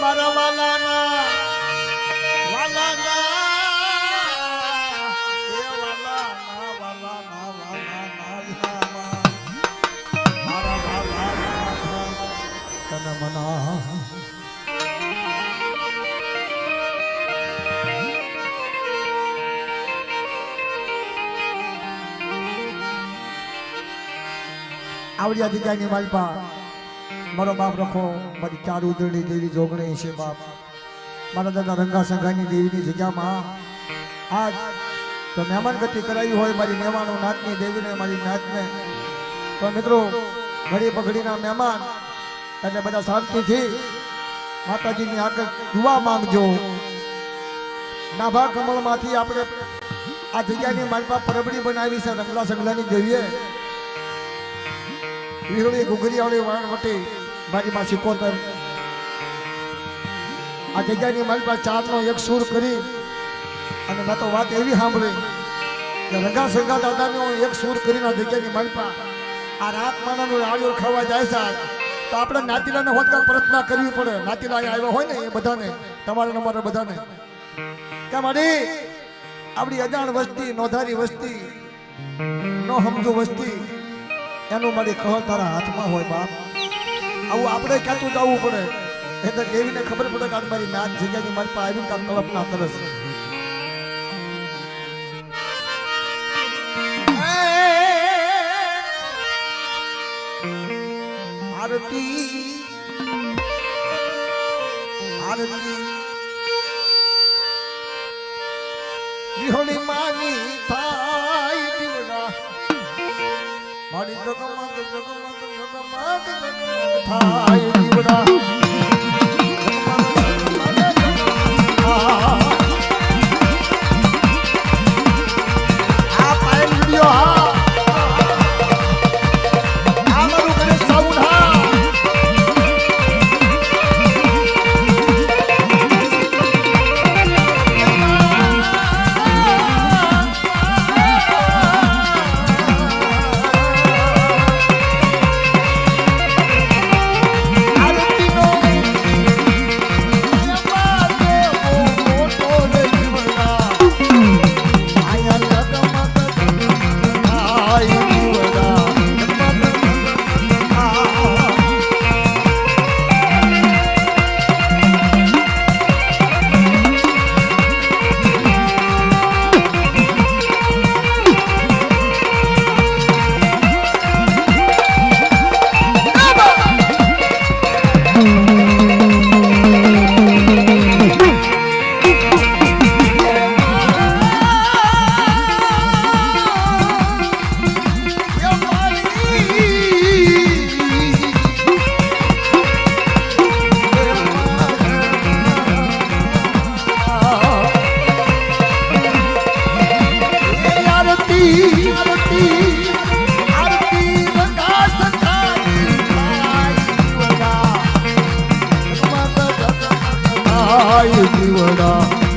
મારા વાલાના વાલાના એ વાલાના વાલાના વાલાના મારા વાલાના તન મના આવડિયા દીદાની માલપા મારો બાપ રખો મારી ચાર ઉજળી દેવી જોગણી છે બાપ મારા દાદા રંગા સંઘાની દેવીની જગ્યામાં આજ તો મહેમાન ગતિ કરાવી હોય મારી મહેમાનો નાતની દેવીને મારી નાતને તો મિત્રો ઘડી પઘડીના મહેમાન એટલે બધા શાંતિથી માતાજીની આગળ દુઆ માંગજો નાભા કમળમાંથી આપણે આ જગ્યાની માલપા પરબડી બનાવી છે રંગલા સંઘલાની દેવીએ વીહળી ઘુઘરીયાળી વાણવટી મારી માં સિકોતર આ જગ્યાની મારી પાસે ચારનો એક સૂર કરી અને મેં તો વાત એવી સાંભળી કે રંગા સંગા દાદાને એક સૂર કરીને આ જગ્યાની મારી પાસે આ રાત માનાનું આળીઓ ખાવા જાય છે તો આપણે નાતીલાને હોતકા પ્રાર્થના કરવી પડે નાતીલા આવ્યા હોય ને એ બધાને તમારે અમારે બધાને કે મારી આપણી અજાણ વસ્તી નોંધારી વસ્તી નો સમજુ વસ્તી એનું મારી કહો તારા હાથમાં હોય બાપ આવું આપણે ક્યાંતું જવું પડે એટલે દેવીને ખબર પડે કે મારી નાત જગ્યાની મારી પાસે આવીને કાંક કલ્પના કરે છે આરતી આરતી વિહોળી માની થાય દીવડા મારી જગમગ જગમગ જગમગ જગમગ થાય દીવડા આ પાયલ વિડિયો હા આ મારું કરે સાઉન્ડ હા દીવડા